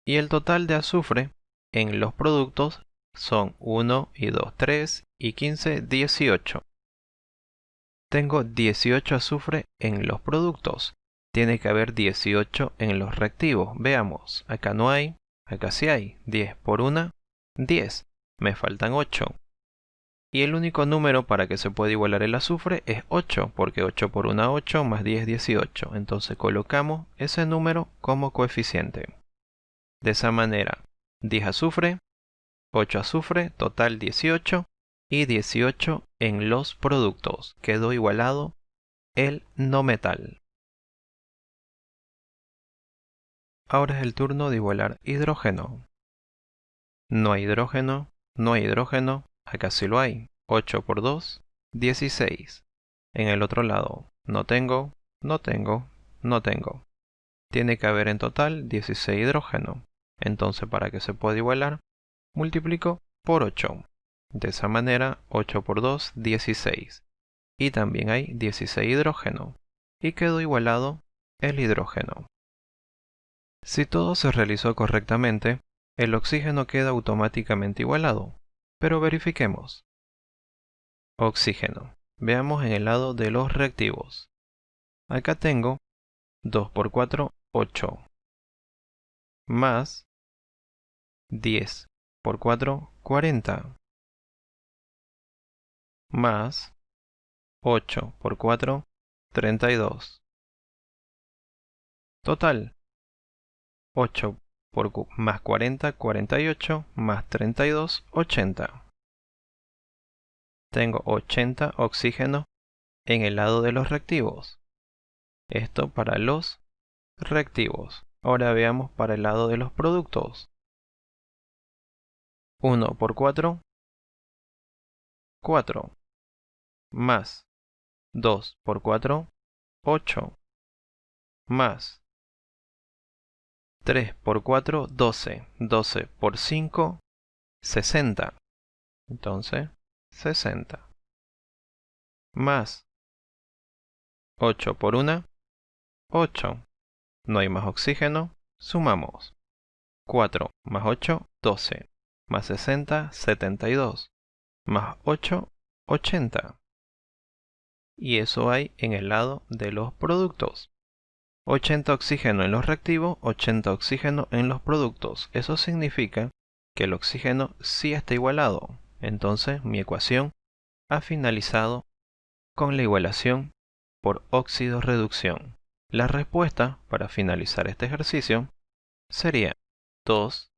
Y el total de azufre en los productos son 1 y 2, 3 y 15, 18. Tengo 18 azufre en los productos. Tiene que haber 18 en los reactivos. Veamos, acá no hay, acá sí hay. 10 por 1, 10. Me faltan 8. Y el único número para que se pueda igualar el azufre es 8, porque 8 por 1, 8, más 10, 18. Entonces colocamos ese número como coeficiente. De esa manera, 10 azufre, 8 azufre, total 18, y 18 en los productos. Quedó igualado el no metal. Ahora es el turno de igualar hidrógeno. No hay hidrógeno, no hay hidrógeno, acá sí lo hay. 8 por 2, 16. En el otro lado, no tengo, no tengo, no tengo. Tiene que haber en total 16 hidrógeno. Entonces, para que se pueda igualar, multiplico por 8. De esa manera, 8 por 2, 16. Y también hay 16 hidrógeno. Y quedó igualado el hidrógeno. Si todo se realizó correctamente, el oxígeno queda automáticamente igualado. Pero verifiquemos. Oxígeno. Veamos en el lado de los reactivos. Acá tengo 2 por 4, 8. Más 10 por 4, 40. Más 8 por 4, 32. Total, 8 más 40, 48, más 32, 80. Tengo 80 oxígenos en el lado de los reactivos. Esto para los reactivos. Ahora veamos para el lado de los productos. 1 por 4, 4. Más 2 por 4, 8. Más 3 por 4, 12. 12 por 5, 60. Entonces, 60. Más 8 por 1, 8. No hay más oxígeno. Sumamos. 4 más 8, 12. Más 60, 72. Más 8, 80. Y eso hay en el lado de los productos. 80 oxígeno en los reactivos, 80 oxígeno en los productos. Eso significa que el oxígeno sí está igualado. Entonces mi ecuación ha finalizado con la igualación por óxido-reducción. La respuesta para finalizar este ejercicio sería 2,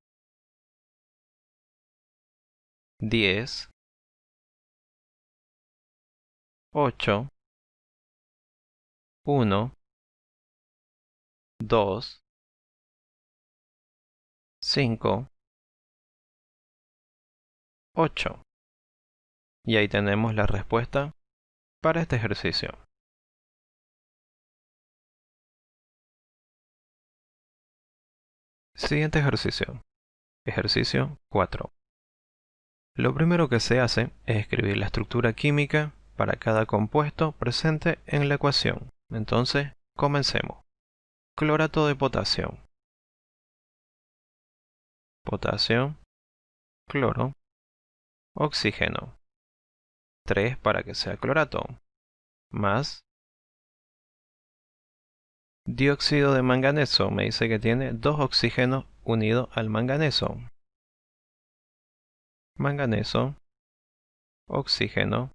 10, 8, 1, 2, 5, 8. Y ahí tenemos la respuesta para este ejercicio. Siguiente ejercicio. Ejercicio 4. Lo primero que se hace es escribir la estructura química para cada compuesto presente en la ecuación. Entonces, comencemos. Clorato de potasio. Potasio, cloro, oxígeno. 3 para que sea clorato. Más dióxido de manganeso. Me dice que tiene 2 oxígenos unidos al manganeso. Manganeso, oxígeno,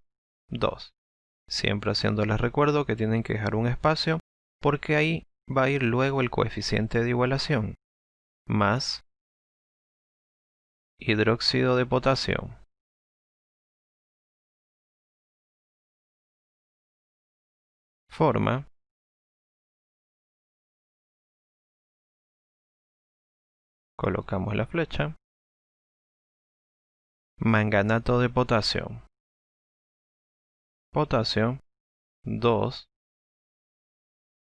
2. Siempre haciéndoles recuerdo que tienen que dejar un espacio porque ahí va a ir luego el coeficiente de igualación. Más hidróxido de potasio. Forma Colocamos la flecha. Manganato de potasio. Potasio, 2.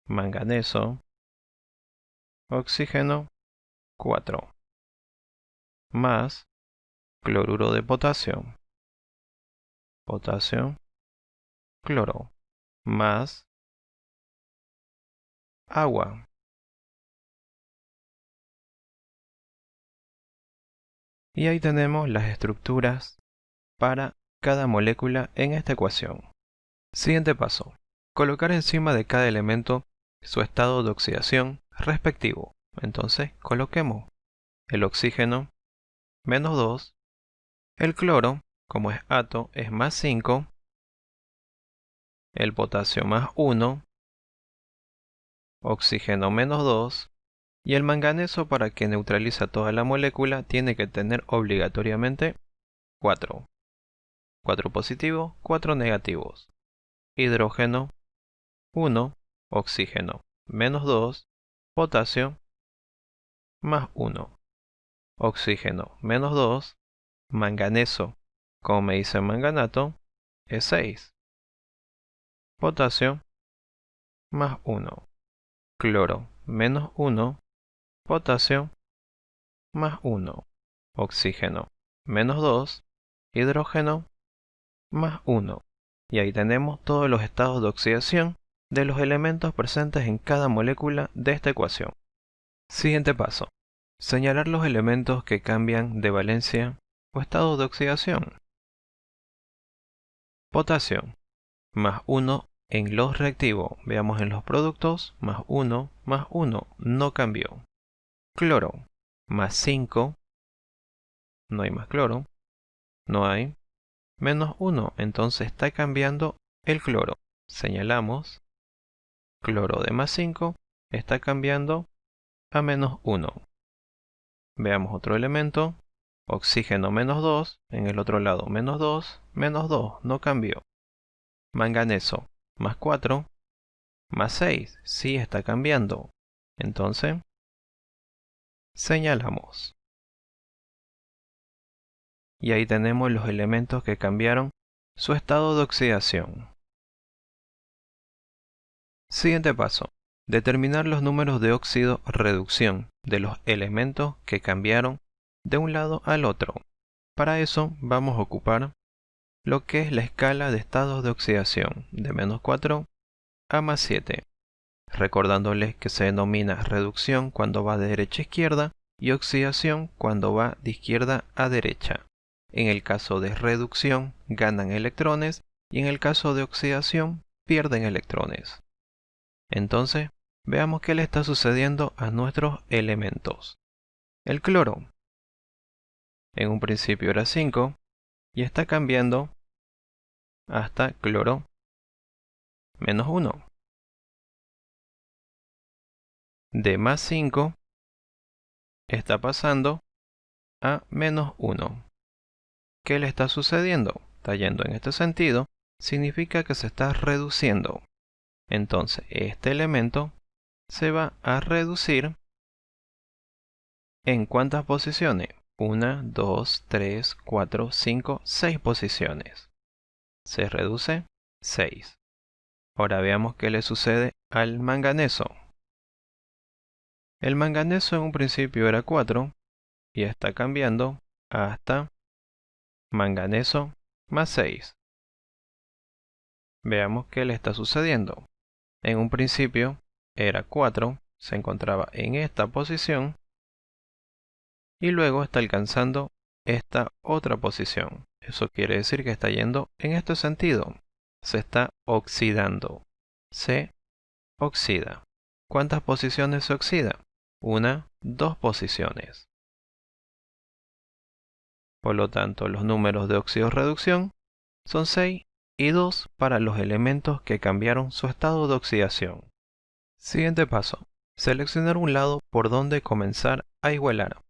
Manganeso. Oxígeno, 4. Más cloruro de potasio. Potasio, cloro. Más agua. Y ahí tenemos las estructuras para cada molécula en esta ecuación. Siguiente paso. Colocar encima de cada elemento su estado de oxidación respectivo. Entonces coloquemos el oxígeno menos 2, el cloro, como es ato, es más 5, el potasio más 1, oxígeno menos 2, y el manganeso, para que neutralice toda la molécula, tiene que tener obligatoriamente 4. 4 positivos, 4 negativos. Hidrógeno, 1, oxígeno, menos 2, potasio, más 1, oxígeno, menos 2, manganeso, como me dice manganato, es 6, potasio, más 1, cloro, menos 1, potasio, más 1, oxígeno, menos 2, hidrógeno, más 1. Y ahí tenemos todos los estados de oxidación de los elementos presentes en cada molécula de esta ecuación. Siguiente paso. Señalar los elementos que cambian de valencia o estado de oxidación. Potasio, más 1 en los reactivos. Veamos en los productos, más 1, no cambió. Cloro, más 5, no hay más cloro, no hay. Menos 1, entonces está cambiando el cloro. Señalamos, cloro de más 5 está cambiando a menos 1. Veamos otro elemento, oxígeno menos 2, en el otro lado menos 2, no cambió. Manganeso, más 4, más 6, sí está cambiando. Entonces, señalamos. Y ahí tenemos los elementos que cambiaron su estado de oxidación. Siguiente paso. Determinar los números de óxido-reducción de los elementos que cambiaron de un lado al otro. Para eso vamos a ocupar lo que es la escala de estados de oxidación de menos 4 a más 7. Recordándoles que se denomina reducción cuando va de derecha a izquierda y oxidación cuando va de izquierda a derecha. En el caso de reducción ganan electrones y en el caso de oxidación pierden electrones. Entonces, veamos qué le está sucediendo a nuestros elementos. El cloro, en un principio era 5 y está cambiando hasta cloro menos 1. De más 5 está pasando a menos 1. ¿Qué le está sucediendo? Está yendo en este sentido, significa que se está reduciendo. Entonces, este elemento se va a reducir ¿en cuántas posiciones? 1, 2, 3, 4, 5, 6 posiciones. Se reduce 6. Ahora veamos qué le sucede al manganeso. El manganeso en un principio era 4 y está cambiando hasta manganeso más 6. Veamos qué le está sucediendo. En un principio era 4, se encontraba en esta posición y luego está alcanzando esta otra posición. Eso quiere decir que está yendo en este sentido. Se está oxidando. Se oxida. ¿Cuántas posiciones se oxida? 1, 2 posiciones. Por lo tanto, los números de óxido-reducción son 6 y 2 para los elementos que cambiaron su estado de oxidación. Siguiente paso. Seleccionar un lado por donde comenzar a igualar.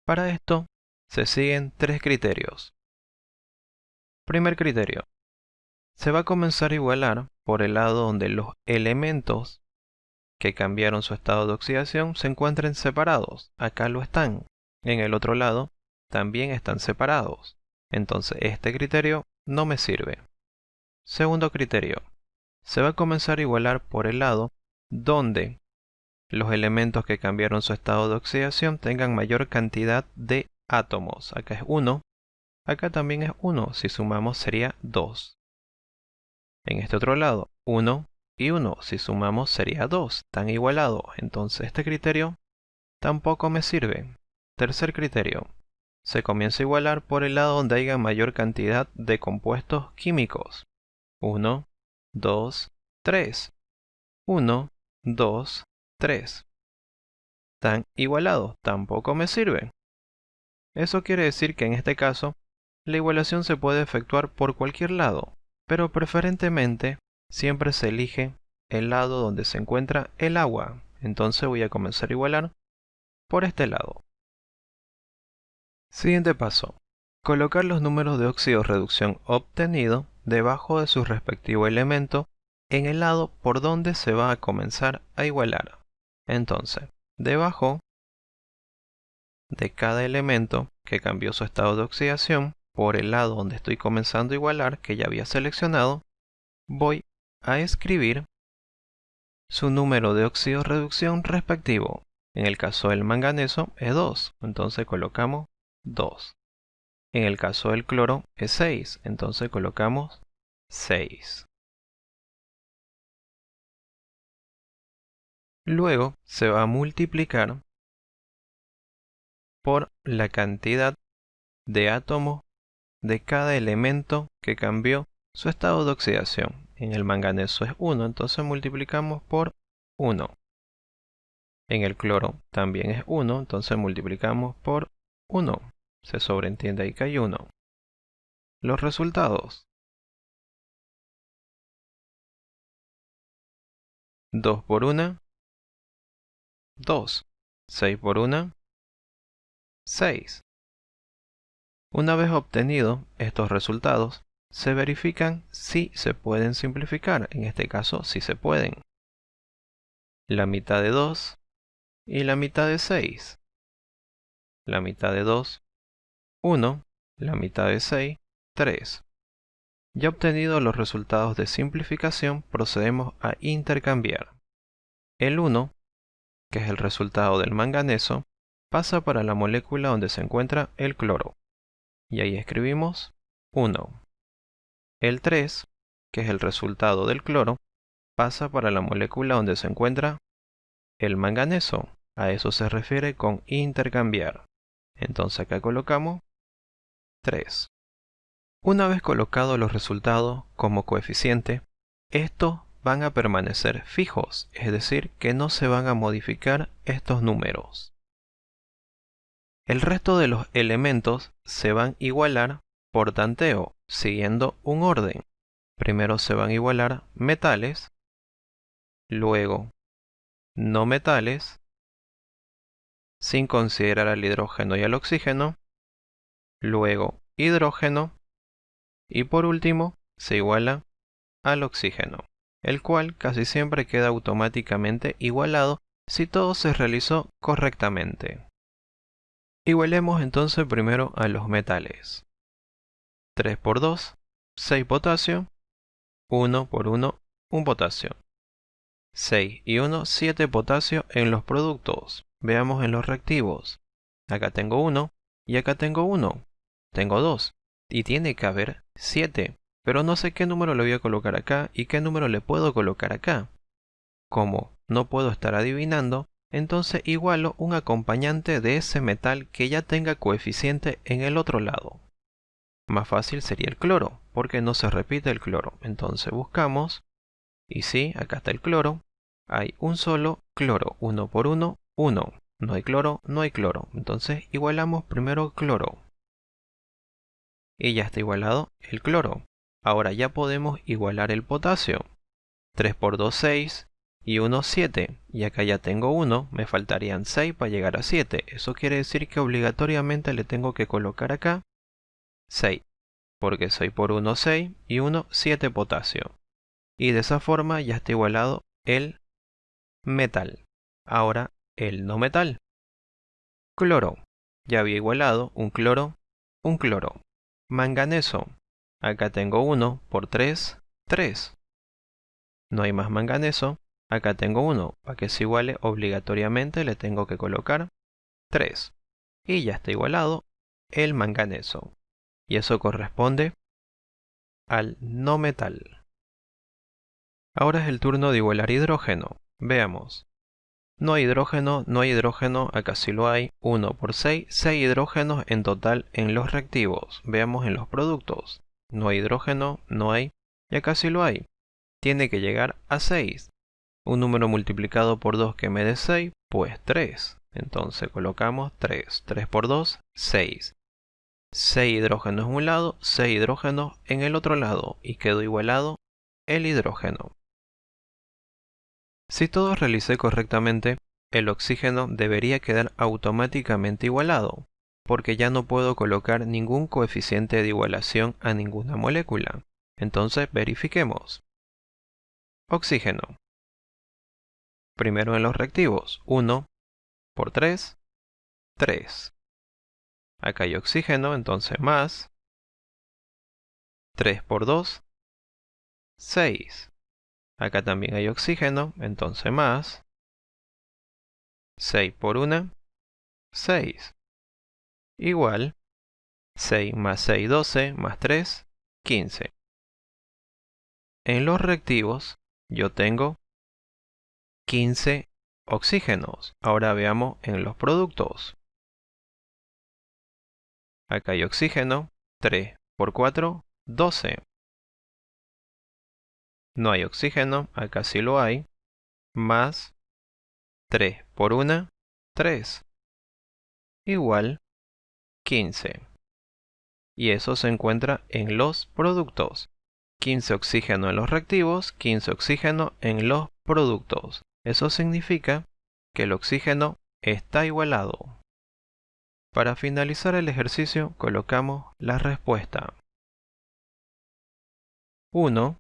Para esto, se siguen 3 criterios. Primer criterio. Se va a comenzar a igualar por el lado donde los elementos que cambiaron su estado de oxidación se encuentren separados. Acá lo están. en el otro lado también están separados. Entonces este criterio no me sirve. Segundo criterio. Se va a comenzar a igualar por el lado donde los elementos que cambiaron su estado de oxidación tengan mayor cantidad de átomos. Acá es 1, acá también es 1, si sumamos sería 2. En este otro lado, 1 y 1, si sumamos sería 2, están igualados. Entonces este criterio tampoco me sirve. Tercer criterio. Se comienza a igualar por el lado donde haya mayor cantidad de compuestos químicos. 1, 2, 3. 1, 2, 3. Están igualados, tampoco me sirve. Eso quiere decir que en este caso, la igualación se puede efectuar por cualquier lado, pero preferentemente siempre se elige el lado donde se encuentra el agua. Entonces voy a comenzar a igualar por este lado. Siguiente paso. Colocar los números de óxido reducción obtenido debajo de su respectivo elemento en el lado por donde se va a comenzar a igualar. Entonces, debajo de cada elemento que cambió su estado de oxidación, por el lado donde estoy comenzando a igualar, que ya había seleccionado, voy a escribir su número de óxido reducción respectivo. En el caso del manganeso es 2, entonces colocamos 2. En el caso del cloro es 6, entonces colocamos 6. Luego se va a multiplicar por la cantidad de átomos de cada elemento que cambió su estado de oxidación. En el manganeso es 1, entonces multiplicamos por 1. En el cloro también es 1, entonces multiplicamos por 1. Se sobreentiende ahí que hay 1. Los resultados. 2 por 1, 2. 6 por 1, 6. Una vez obtenidos estos resultados, se verifican si se pueden simplificar. En este caso, sí se pueden. La mitad de 2 y la mitad de 6. La mitad de 2, 1. La mitad de 6, 3. Ya obtenidos los resultados de simplificación, procedemos a intercambiar. El 1, que es el resultado del manganeso, pasa para la molécula donde se encuentra el cloro. Y ahí escribimos 1. El 3, que es el resultado del cloro, pasa para la molécula donde se encuentra el manganeso. A eso se refiere con intercambiar. Entonces acá colocamos 3. Una vez colocados los resultados como coeficiente, estos van a permanecer fijos, es decir, que no se van a modificar estos números. El resto de los elementos se van a igualar por tanteo, siguiendo un orden. Primero se van a igualar metales, luego no metales, sin considerar al hidrógeno y al oxígeno, luego hidrógeno, y por último se iguala al oxígeno, el cual casi siempre queda automáticamente igualado si todo se realizó correctamente. Igualemos entonces primero a los metales. 3 por 2, 6 potasio, 1 por 1, 1 potasio. 6 y 1, 7 potasio en los productos. Veamos en los reactivos. Acá tengo 1 y acá tengo 1. Tengo 2 y tiene que haber 7. Pero no sé qué número le voy a colocar acá y qué número le puedo colocar acá. Como no puedo estar adivinando, entonces igualo un acompañante de ese metal que ya tenga coeficiente en el otro lado. Más fácil sería el cloro, porque no se repite el cloro. Entonces buscamos, y sí, acá está el cloro. Hay un solo cloro, 1 por 1, 1. No hay cloro, no hay cloro. Entonces igualamos primero cloro. Y ya está igualado el cloro. Ahora ya podemos igualar el potasio. 3 por 2, 6. Y 1, 7. Y acá ya tengo 1, me faltarían 6 para llegar a 7. Eso quiere decir que obligatoriamente le tengo que colocar acá 6. Porque 6 por 1, 6. Y 1, 7 potasio. Y de esa forma ya está igualado el metal. Ahora el no metal. Cloro. Ya había igualado un cloro. Manganeso. Acá tengo 1 por 3, 3. No hay más manganeso. Acá tengo 1. Para que se iguale, obligatoriamente le tengo que colocar 3. Y ya está igualado el manganeso. Y eso corresponde al no metal. Ahora es el turno de igualar hidrógeno. Veamos. No hay hidrógeno, acá sí lo hay. 1 por 6, 6 hidrógenos en total en los reactivos. Veamos en los productos. No hay hidrógeno, no hay, y acá sí lo hay. Tiene que llegar a 6. Un número multiplicado por 2 que me dé 6, pues 3. Entonces colocamos 3. 3 por 2, 6. 6 hidrógenos en un lado, 6 hidrógenos en el otro lado, y quedó igualado el hidrógeno. Si todo realicé correctamente, el oxígeno debería quedar automáticamente igualado, porque ya no puedo colocar ningún coeficiente de igualación a ninguna molécula. Entonces verifiquemos. Oxígeno. Primero en los reactivos, 1 por 3, 3. Acá hay oxígeno, entonces más. 3 por 2, 6. Acá también hay oxígeno, entonces más. 6 por 1, 6. Igual, 6 más 6, 12, más 3, 15. En los reactivos, yo tengo 15 oxígenos. Ahora veamos en los productos. Acá hay oxígeno, 3 por 4, 12. No hay oxígeno, acá sí lo hay, más 3 por 1, 3. Igual 15. Y eso se encuentra en los productos. 15 oxígeno en los reactivos, 15 oxígeno en los productos. Eso significa que el oxígeno está igualado. Para finalizar el ejercicio colocamos la respuesta. 1,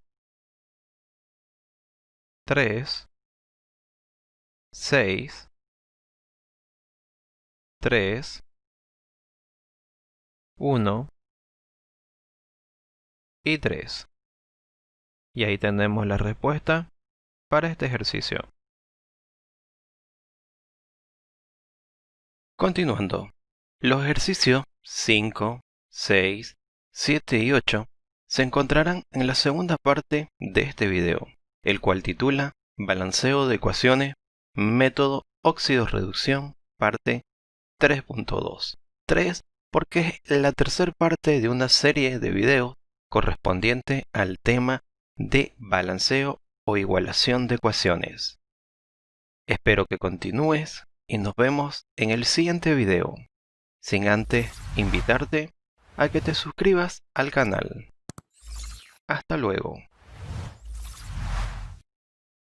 3, 6, 3, 1 y 3. Y ahí tenemos la respuesta para este ejercicio. Continuando, los ejercicios 5, 6, 7 y 8 se encontrarán en la segunda parte de este video, el cual titula Balanceo de ecuaciones, método óxido-reducción, parte 3.2. 3 porque es la tercera parte de una serie de videos correspondiente al tema de balanceo o igualación de ecuaciones. Espero que continúes y nos vemos en el siguiente video, sin antes invitarte a que te suscribas al canal. Hasta luego.